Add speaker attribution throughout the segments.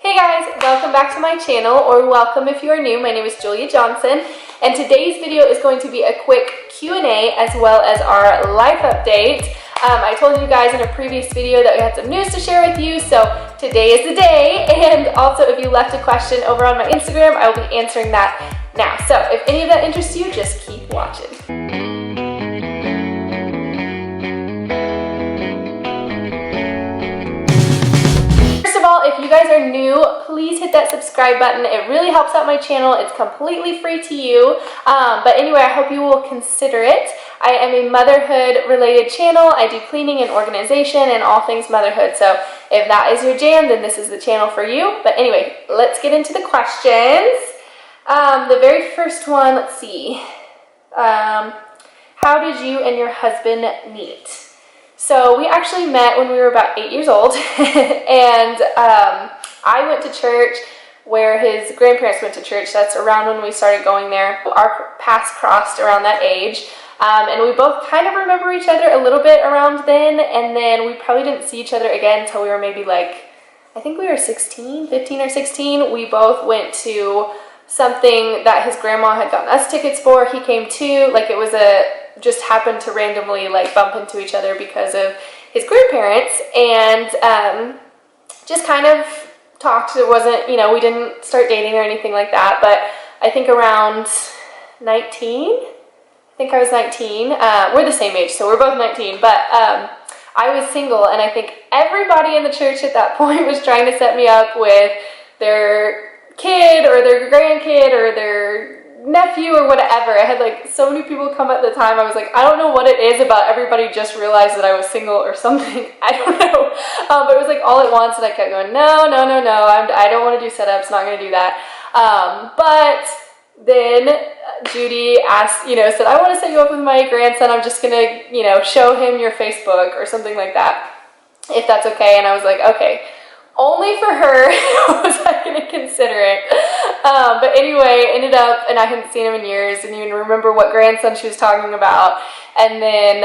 Speaker 1: Hey guys, welcome back to my channel, or welcome if you are new. My name is Julia Johnson, and today's video is going to be a quick Q&A as well as our life update. I told you guys in a previous video that we had some news to share with you, so today is the day. And also, if you left a question over on my Instagram, I will be answering that now. So if any of that interests you, just keep watching. If you guys are new, please hit that subscribe button. It really helps out my channel. It's completely free to you. But anyway, I hope you will consider it. I am a motherhood related channel. I do cleaning and organization and all things motherhood. So if that is your jam, then this is the channel for you. But anyway, let's get into the questions. The very first one, let's see. How did you and your husband meet? So we actually met when we were about 8 years old, and I went to church where his grandparents went to church. That's around when we started going there. Our paths crossed around that age, and we both kind of remember each other a little bit around then, and then we probably didn't see each other again until we were maybe like, I think we were 15 or 16. We both went to something that his grandma had gotten us tickets for. He came too. Like, it was just happened to randomly like bump into each other because of his grandparents, and just kind of talked. It wasn't, we didn't start dating or anything like that, but I think around 19, I think I was 19. We're the same age, so we're both 19, but I was single, and I think everybody in the church at that point was trying to set me up with their kid or their grandkid or their nephew or whatever. I had like so many people come at the time. I was like, I don't know what it is about everybody just realized that I was single or something. I don't know. But it was like all at once, and I kept going, no, I don't want to do setups, not going to do that. But then Judy asked, said, I want to set you up with my grandson. I'm just going to, show him your Facebook or something like that, if that's okay. And I was like, okay. Only for her was I going to consider it. But anyway, ended up, and I hadn't seen him in years, and even remember what grandson she was talking about. And then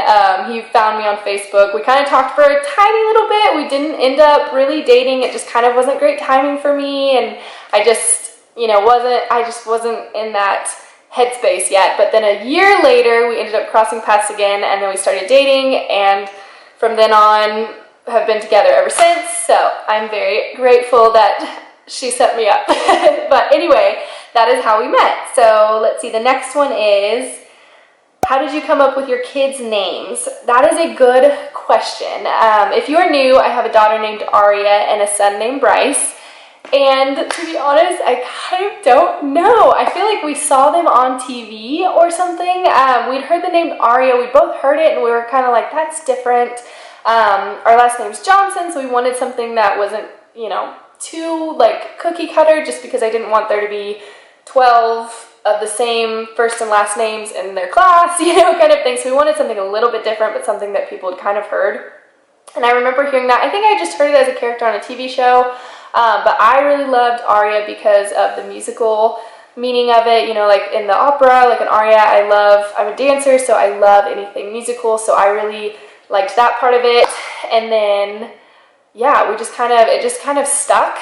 Speaker 1: he found me on Facebook. We kind of talked for a tiny little bit. We didn't end up really dating. It just kind of wasn't great timing for me, and I just, wasn't in that headspace yet. But then a year later, we ended up crossing paths again, and then we started dating, and from then on, have been together ever since. So I'm very grateful that she set me up. But anyway, that is how we met. So let's see, the next one is, how did you come up with your kids' names? That is a good question. If you are new, I have a daughter named Aria and a son named Bryce. And to be honest, I kind of don't know. I feel like we saw them on TV or something. We'd heard the name Aria. We both heard it, and we were kind of like, that's different. Our last name's Johnson, so we wanted something that wasn't, too like cookie cutter, just because I didn't want there to be 12 of the same first and last names in their class, kind of thing. So we wanted something a little bit different, but something that people had kind of heard. And I remember hearing that. I think I just heard it as a character on a TV show, but I really loved Aria because of the musical meaning of it, like in the opera, like an aria. I'm a dancer, so I love anything musical, so I really liked that part of it. And then, yeah, it just kind of stuck.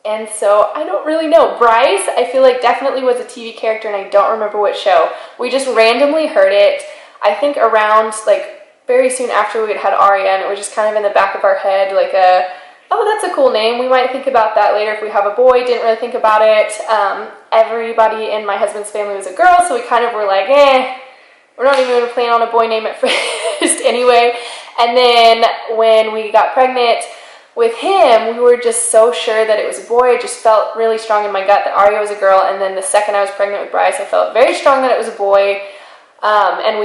Speaker 1: And so I don't really know. Bryce, I feel like definitely was a TV character, and I don't remember what show. We just randomly heard it, I think around like very soon after we had Aria, and it was just kind of in the back of our head, like oh, that's a cool name. We might think about that later if we have a boy. Didn't really think about it. Everybody in my husband's family was a girl, so we kind of were like, we're not even going to plan on a boy name at first anyway. And then when we got pregnant with him, we were just so sure that it was a boy. I just felt really strong in my gut that Aria was a girl. And then the second I was pregnant with Bryce, I felt very strong that it was a boy. And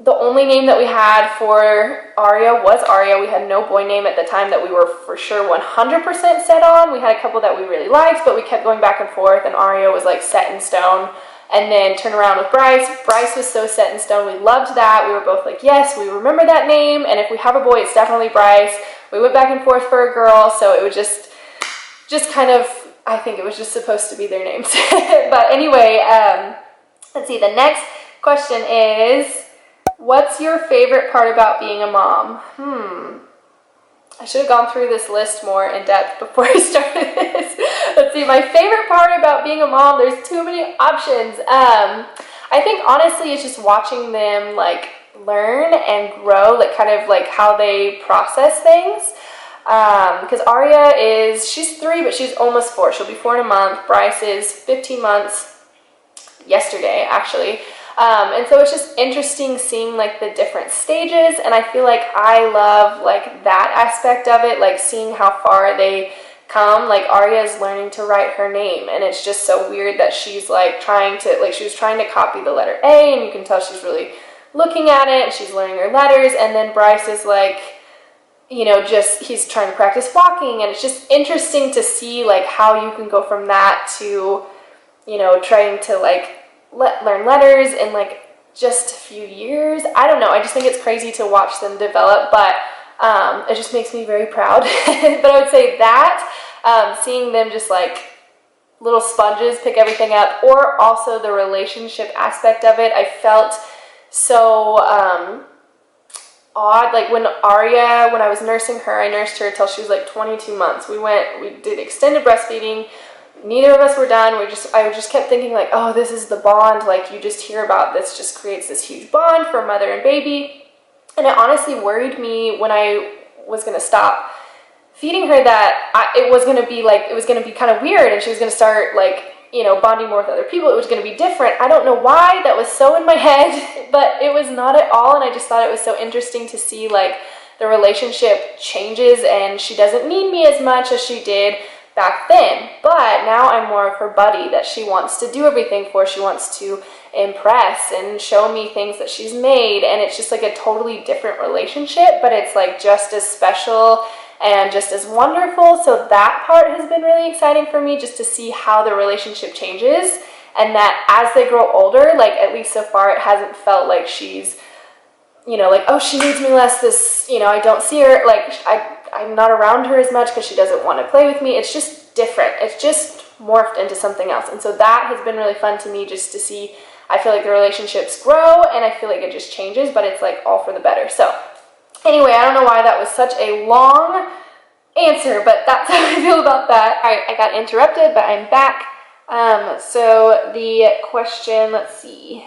Speaker 1: the only name that we had for Aria was Aria. We had no boy name at the time that we were for sure 100% set on. We had a couple that we really liked, but we kept going back and forth, and Aria was like set in stone. And then turn around with Bryce. Bryce was so set in stone. We loved that. We were both like, yes, we remember that name. And if we have a boy, it's definitely Bryce. We went back and forth for a girl. So it was just kind of, I think it was just supposed to be their names. But anyway, let's see. The next question is, what's your favorite part about being a mom? I should have gone through this list more in depth before I started this. Let's see, my favorite part about being a mom, there's too many options. I think honestly it's just watching them like learn and grow, like kind of like how they process things. Because she's 3, but she's almost 4. She'll be 4 in a month. Bryce is 15 months yesterday, actually. And so it's just interesting seeing like the different stages, and I feel like I love like that aspect of it, like seeing how far they come. Like Arya is learning to write her name, and it's just so weird that she's like she was trying to copy the letter A, and you can tell she's really looking at it, and she's learning her letters, and then Bryce is like, you know, just he's trying to practice walking, and it's just interesting to see like how you can go from that to, you know, trying to like learn letters in like just a few years. I don't know, I just think it's crazy to watch them develop, but it just makes me very proud. But I would say that seeing them just like little sponges pick everything up, or also the relationship aspect of it, I felt so odd. Like when I was nursing her, I nursed her till she was like 22 months. We did extended breastfeeding. Neither of us were done. I just kept thinking like, oh, this is the bond. Like you just hear about this, just creates this huge bond for mother and baby. And it honestly worried me when I was going to stop feeding her that it was going to be kind of weird, and she was going to start like, you know, bonding more with other people. It was going to be different. I don't know why that was so in my head, but it was not at all. And I just thought it was so interesting to see like the relationship changes, and she doesn't need me as much as she did back then, but now I'm more of her buddy that she wants to do everything for. She wants to impress and show me things that she's made, and it's just like a totally different relationship, but it's like just as special and just as wonderful. So that part has been really exciting for me, just to see how the relationship changes, and that as they grow older, like at least so far, it hasn't felt like she's, you know, like, oh, she needs me less, this, you know, I don't see her, like I'm not around her as much because she doesn't want to play with me. It's just different. It's just morphed into something else. And so that has been really fun to me, just to see. I feel like the relationships grow, and I feel like it just changes, but it's like all for the better. So anyway, I don't know why that was such a long answer, but that's how I feel about that. I got interrupted, but I'm back. So the question, let's see.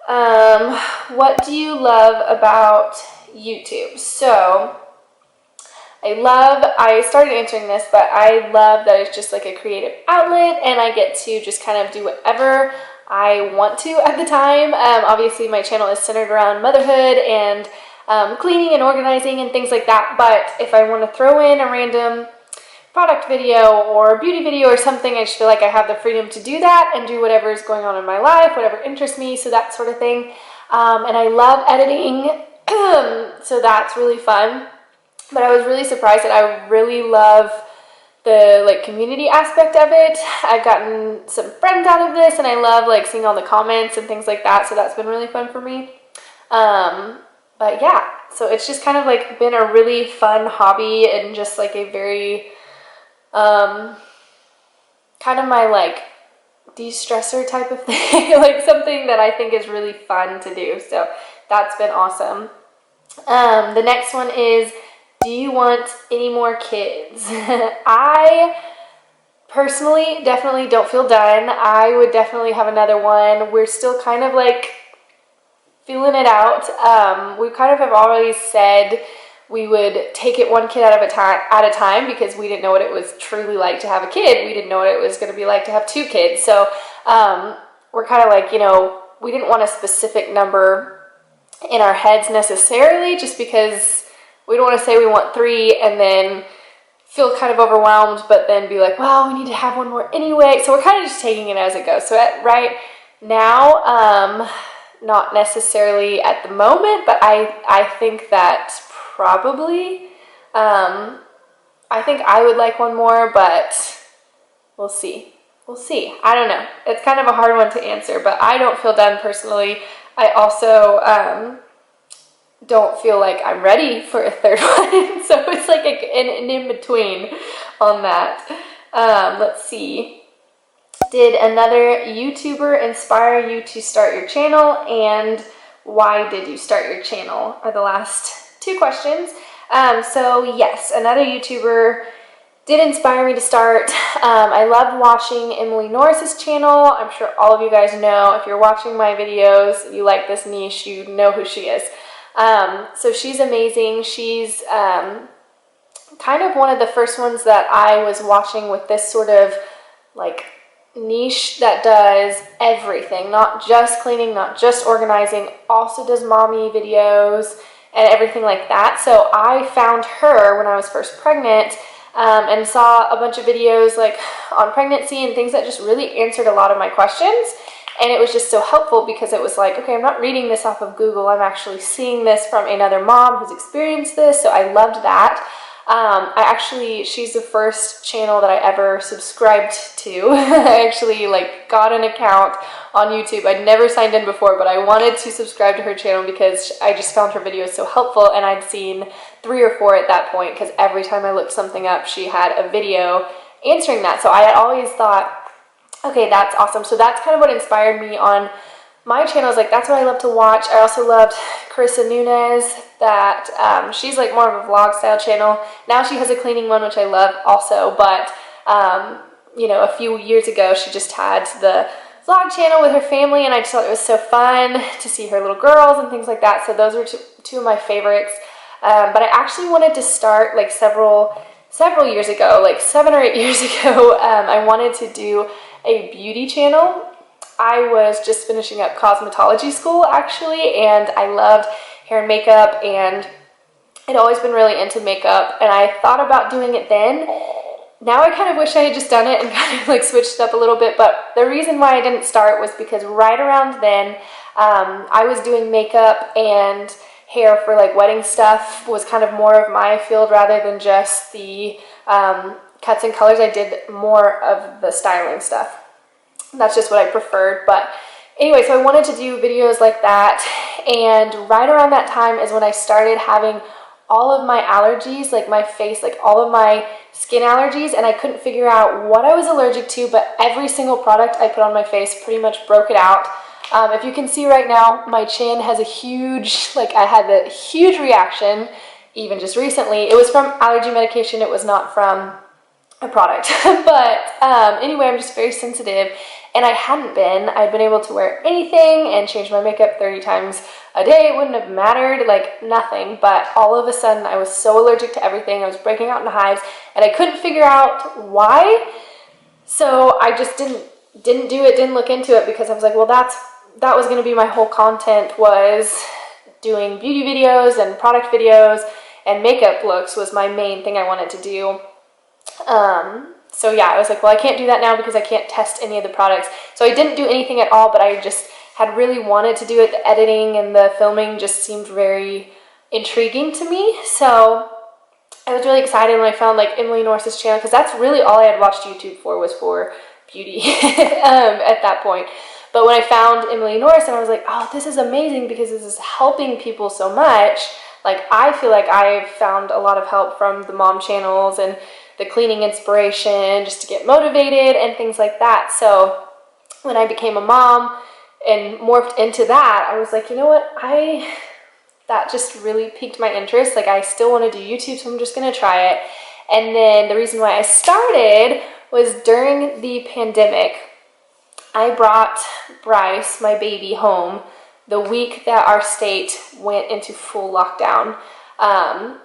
Speaker 1: What do you love about YouTube? So I started answering this, but I love that it's just like a creative outlet, and I get to just kind of do whatever I want to at the time. Obviously my channel is centered around motherhood and cleaning and organizing and things like that, but if I want to throw in a random product video or beauty video or something, I just feel like I have the freedom to do that and do whatever is going on in my life, whatever interests me, so that sort of thing. And I love editing, so that's really fun. But I was really surprised that I really love the like community aspect of it. I've gotten some friends out of this, and I love like seeing all the comments and things like that, so that's been really fun for me. But yeah, so it's just kind of like been a really fun hobby, and just like a very kind of my like de-stressor type of thing, like something that I think is really fun to do. So that's been awesome. The next one is, do you want any more kids? I personally definitely don't feel done. I would definitely have another one. We're still kind of like feeling it out. We kind of have already said we would take it one kid at a time because we didn't know what it was truly like to have a kid. We didn't know what it was going to be like to have 2 kids. So we're kind of like, you know, we didn't want a specific number in our heads necessarily, just because we don't want to say we want 3 and then feel kind of overwhelmed, but then be like, well, we need to have one more anyway. So we're kind of just taking it as it goes. So right now, not necessarily at the moment, but I think that probably, I think I would like one more, but we'll see. We'll see. I don't know. It's kind of a hard one to answer, but I don't feel done personally. I also don't feel like I'm ready for a 3rd one. So it's like an in-between on that. Let's see. Did another YouTuber inspire you to start your channel, and why did you start your channel? Are the last 2 questions. So yes, another YouTuber did inspire me to start. I loved watching Emily Norris's channel. I'm sure all of you guys know, if you're watching my videos, you like this niche, you know who she is. So she's amazing. She's kind of one of the first ones that I was watching with this sort of like niche that does everything, not just cleaning, not just organizing, also does mommy videos and everything like that. So I found her when I was first pregnant, and saw a bunch of videos like on pregnancy and things that just really answered a lot of my questions. And it was just so helpful because it was like, okay, I'm not reading this off of Google, I'm actually seeing this from another mom who's experienced this. So I loved that. She's the first channel that I ever subscribed to. I actually like got an account on YouTube. I'd never signed in before, but I wanted to subscribe to her channel because I just found her videos so helpful, and I'd seen 3 or 4 at that point because every time I looked something up, she had a video answering that. So I had always thought, okay, that's awesome. So that's kind of what inspired me on my channel. Is like, that's what I love to watch. I also loved Carissa Nunez, that she's like more of a vlog style channel. Now she has a cleaning one, which I love also, but you know, a few years ago she just had the vlog channel with her family, and I just thought it was so fun to see her little girls and things like that. So those were two of my favorites. But I actually wanted to start like several years ago, like 7 or 8 years ago. I wanted to do a beauty channel. I was just finishing up cosmetology school actually, and I loved hair and makeup, and I'd always been really into makeup, and I thought about doing it then. Now I kind of wish I had just done it and kind of like switched up a little bit, but the reason why I didn't start was because right around then I was doing makeup and hair for like wedding stuff, was kind of more of my field rather than just the cuts and colors. I did more of the styling stuff. That's just what I preferred. But anyway, so I wanted to do videos like that, and right around that time is when I started having all of my allergies, like my face, like all of my skin allergies, and I couldn't figure out what I was allergic to, but every single product I put on my face pretty much broke it out. If you can see right now, my chin has a huge, like I had a huge reaction even just recently. It was from allergy medication, it was not from a product. But anyway, I'm just very sensitive, and I hadn't been. I'd been able to wear anything and change my makeup 30 times a day. It wouldn't have mattered, like nothing. But all of a sudden, I was so allergic to everything. I was breaking out in hives, and I couldn't figure out why. So I just didn't do it, didn't look into it, because I was like, well, that was going to be my whole content, was doing beauty videos and product videos, and makeup looks was my main thing I wanted to do. So yeah, I was like, well, I can't do that now because I can't test any of the products. So I didn't do anything at all, but I just had really wanted to do it. The editing and the filming just seemed very intriguing to me. So I was really excited when I found like Emily Norris's channel, because that's really all I had watched YouTube for, was for beauty at that point. But when I found Emily Norris, and I was like, oh, this is amazing because this is helping people so much. Like, I feel like I've found a lot of help from the mom channels and the cleaning inspiration just to get motivated and things like that. So when I became a mom and morphed into that, I was like, you know what, that just really piqued my interest. Like, I still want to do YouTube, so I'm just going to try it. And then the reason why I started was during the pandemic. I brought Bryce, my baby, home the week that our state went into full lockdown.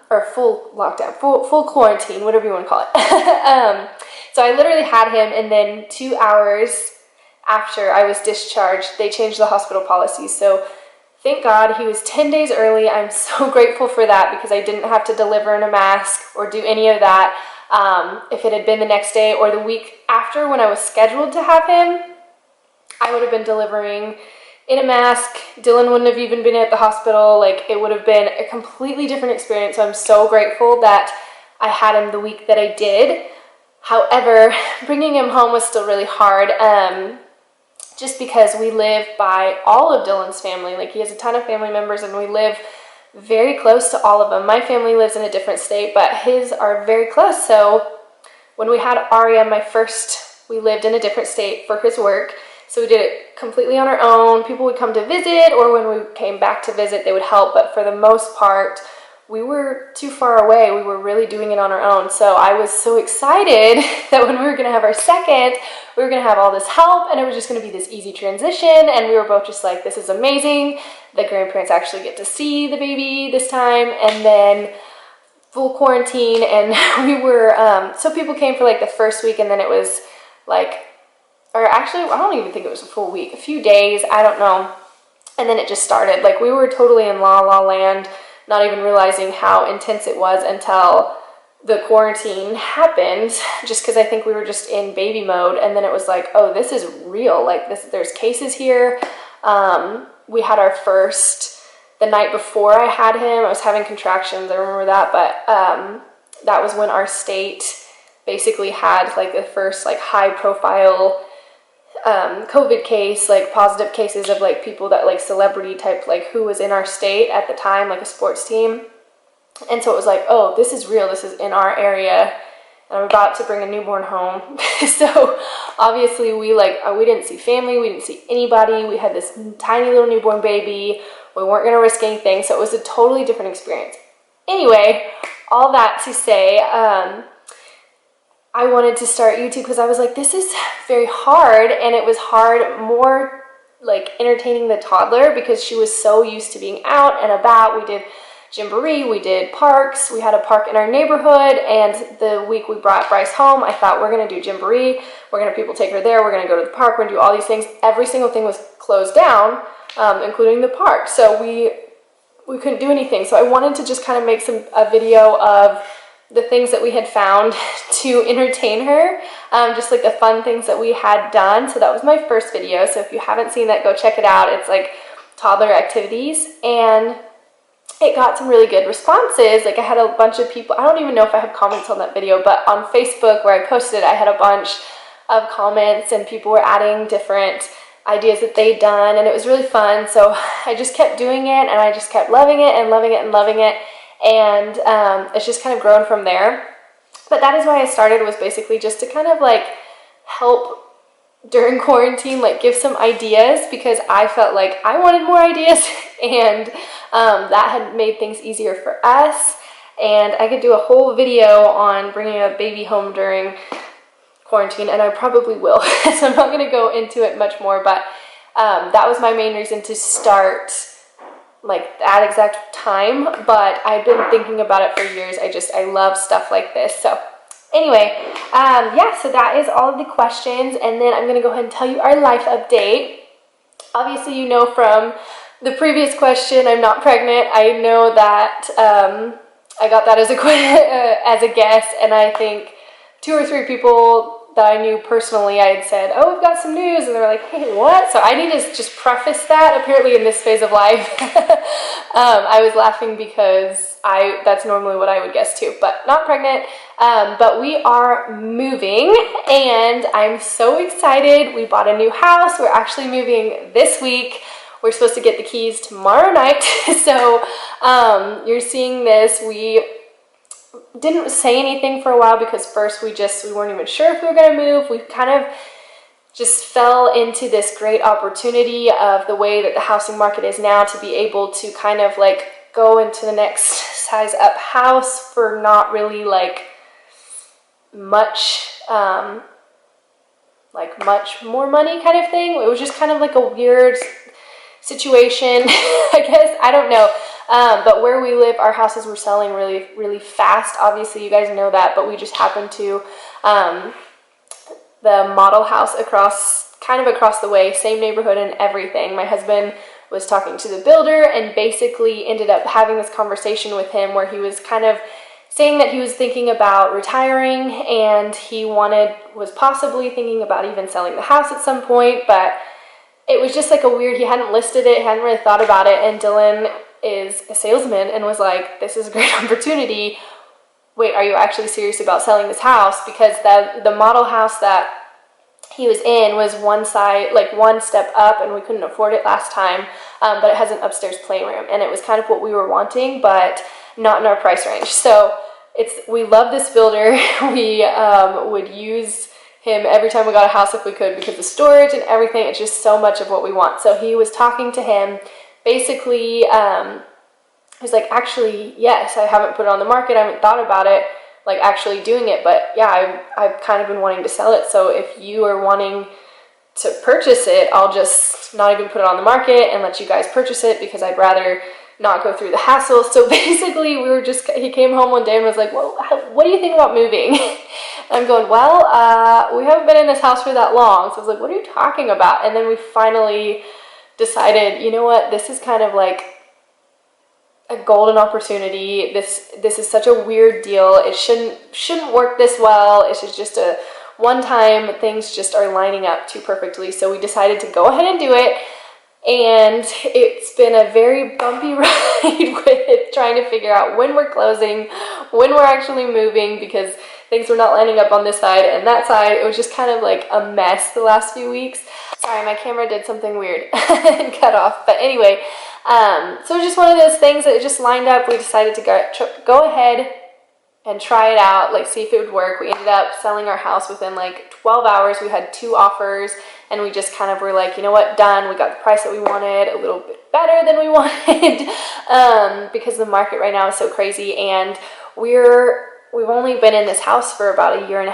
Speaker 1: Or full lockdown, full quarantine, whatever you want to call it. So I literally had him, and then 2 hours after I was discharged, they changed the hospital policy. So thank God he was 10 days early. I'm so grateful for that, because I didn't have to deliver in a mask or do any of that. If it had been the next day or the week after when I was scheduled to have him, I would have been delivering in a mask. Dylan wouldn't have even been at the hospital. Like, it would have been a completely different experience. So I'm so grateful that I had him the week that I did. However, bringing him home was still really hard, just because we live by all of Dylan's family. Like, he has a ton of family members, and we live very close to all of them. My family lives in a different state, but his are very close. So when we had Aria, we lived in a different state for his work. So we did it completely on our own. People would come to visit, or when we came back to visit, they would help. But for the most part, we were too far away. We were really doing it on our own. So I was so excited that when we were going to have our second, we were going to have all this help, and it was just going to be this easy transition. And we were both just like, this is amazing. The grandparents actually get to see the baby this time. And then full quarantine, and we were, so people came for like the first week, and then it was like, or actually, I don't even think it was a full week, a few days, I don't know. And then it just started. Like, we were totally in la la land, not even realizing how intense it was until the quarantine happened, just because I think we were just in baby mode. And then it was like, oh, this is real. Like, there's cases here. We had our first, the night before I had him, I was having contractions, I remember that, but that was when our state basically had like the first like high profile COVID case, like positive cases of like people that like celebrity type, like who was in our state at the time, like a sports team. And so it was like, oh, this is real, this is in our area, and I'm about to bring a newborn home. So obviously we didn't see family, we didn't see anybody, we had this tiny little newborn baby, we weren't going to risk anything, so it was a totally different experience. Anyway, all that to say, I wanted to start YouTube because I was like, this is very hard, and it was hard more like entertaining the toddler because she was so used to being out and about. We did Gymboree, we did parks, we had a park in our neighborhood, and the week we brought Bryce home, I thought, we're going to do Gymboree, we're going to people take her there, we're going to go to the park, we're going to do all these things. Every single thing was closed down, including the park, so we couldn't do anything. So I wanted to just kind of make a video of the things that we had found to entertain her, just like the fun things that we had done. So that was my first video, so if you haven't seen that, go check it out. It's like toddler activities, and it got some really good responses. Like, I had a bunch of people, I don't even know if I have comments on that video, but on Facebook where I posted it, I had a bunch of comments, and people were adding different ideas that they'd done, and it was really fun. So I just kept doing it, and I just kept loving it and loving it and loving it. And it's just kind of grown from there. But that is why I started, was basically just to kind of like help during quarantine, like give some ideas, because I felt like I wanted more ideas, and that had made things easier for us. And I could do a whole video on bringing a baby home during quarantine, and I probably will. So I'm not going to go into it much more, but that was my main reason to start like that exact time. But I've been thinking about it for years. I love stuff like this. So anyway, yeah, so that is all of the questions, and then I'm going to go ahead and tell you our life update. Obviously, you know from the previous question, I'm not pregnant. I know that I got that as a guess, and I think 2 or 3 people that I knew personally, I had said, oh, we've got some news, and they were like, hey, what? So I need to just preface that. Apparently in this phase of life, I was laughing because that's normally what I would guess too, but not pregnant. But we are moving, and I'm so excited. We bought a new house. We're actually moving this week. We're supposed to get the keys tomorrow night. So you're seeing this. We didn't say anything for a while because first we weren't even sure if we were going to move. We kind of just fell into this great opportunity of the way that the housing market is now, to be able to kind of like go into the next size up house for not really like much much more money kind of thing. It was just kind of like a weird situation, I guess. I don't know. But where we live, our houses were selling really, really fast. Obviously, you guys know that, but we just happened to the model house kind of across the way, same neighborhood and everything. My husband was talking to the builder and basically ended up having this conversation with him where he was kind of saying that he was thinking about retiring, and he was possibly thinking about even selling the house at some point, but it was just like he hadn't listed it, hadn't really thought about it, and Dylan is a salesman and was like, this is a great opportunity. Wait, are you actually serious about selling this house? Because the model house that he was in was one step up, and we couldn't afford it last time, but it has an upstairs playroom, and it was kind of what we were wanting, but not in our price range. So we love this builder. We would use him every time we got a house if we could, because the storage and everything, it's just so much of what we want. So he was talking to him. Basically, He's like, actually, yes, I haven't put it on the market. I haven't thought about it, like actually doing it. But yeah, I've kind of been wanting to sell it. So if you are wanting to purchase it, I'll just not even put it on the market and let you guys purchase it, because I'd rather not go through the hassle. So basically he came home one day and was like, well, what do you think about moving? And I'm going, well, we haven't been in this house for that long. So I was like, what are you talking about? And then we finally decided, you know what, this is kind of like a golden opportunity. This is such a weird deal. It shouldn't work this well. It's just a one time. Things just are lining up too perfectly. So we decided to go ahead and do it. And it's been a very bumpy ride with trying to figure out when we're closing, when we're actually moving, because things were not lining up on this side and that side. It was just kind of like a mess the last few weeks. Sorry, my camera did something weird and cut off. But anyway, so it was just one of those things that just lined up. We decided to go ahead and try it out, like see if it would work. We ended up selling our house within like 12 hours. We had 2 offers, and we just kind of were like, you know what, done. We got the price that we wanted, a little bit better than we wanted, because the market right now is so crazy. And we've only been in this house for about 1.5 years,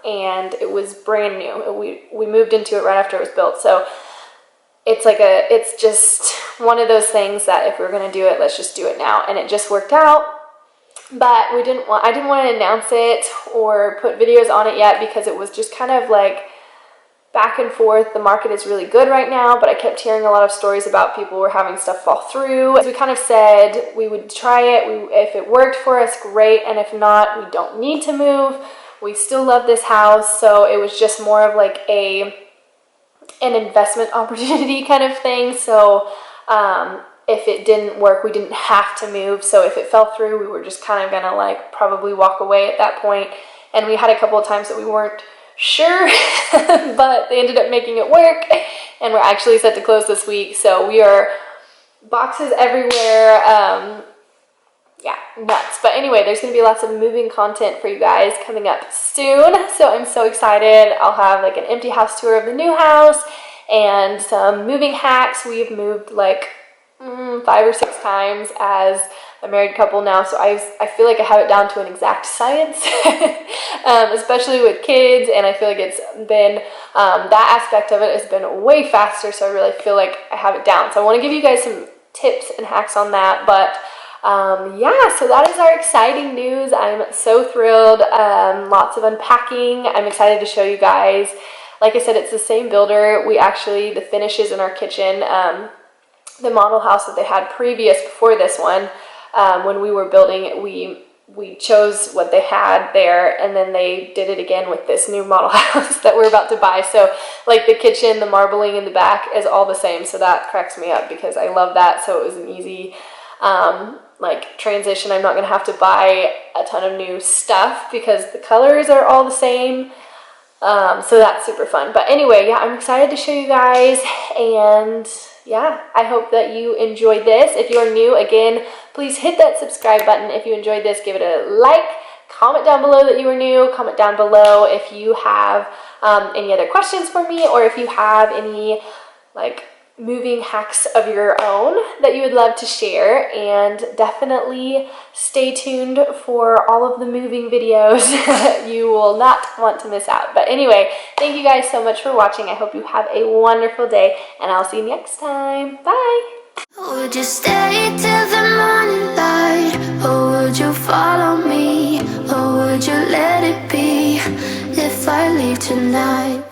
Speaker 1: and it was brand new. We moved into it right after it was built. So it's just one of those things that if we're gonna do it, let's just do it now. And it just worked out. But I didn't want to announce it or put videos on it yet, because it was just kind of like back and forth. The market is really good right now, but I kept hearing a lot of stories about people were having stuff fall through. So we kind of said we would try it. If it worked for us, great. And if not, we don't need to move. We still love this house. So it was just more of like an investment opportunity kind of thing. So if it didn't work, we didn't have to move. So if it fell through, we were just kind of gonna like probably walk away at that point. And we had a couple of times that we weren't sure, but they ended up making it work, and we're actually set to close this week. So we are boxes everywhere. Yeah, nuts. But anyway, there's gonna be lots of moving content for you guys coming up soon. So I'm so excited. I'll have like an empty house tour of the new house and some moving hacks. We've moved like 5 or 6 times as a married couple now, so I feel like I have it down to an exact science, especially with kids. And I feel like it's been that aspect of it has been way faster, so I really feel like I have it down. So I want to give you guys some tips and hacks on that. But yeah, so that is our exciting news. I'm so thrilled. Lots of unpacking. I'm excited to show you guys. Like I said, it's the same builder. The finishes in our kitchen, the model house that they had before this one, when we were building it, we chose what they had there, and then they did it again with this new model house that we're about to buy. So like the kitchen, the marbling in the back is all the same. So that cracks me up, because I love that. So it was an easy like transition. I'm not gonna have to buy a ton of new stuff because the colors are all the same. So that's super fun. But anyway, yeah, I'm excited to show you guys, and yeah, I hope that you enjoyed this. If you are new, again, please hit that subscribe button. If you enjoyed this, give it a like. Comment down below that you are new. Comment down below if you have any other questions for me, or if you have any like moving hacks of your own that you would love to share. And definitely stay tuned for all of the moving videos. You will not want to miss out. But anyway, thank you guys so much for watching. I hope you have a wonderful day, and I'll see you next time. Bye.
Speaker 2: Would you stay till the morning light, or would you follow me, or would you let it be if I leave tonight?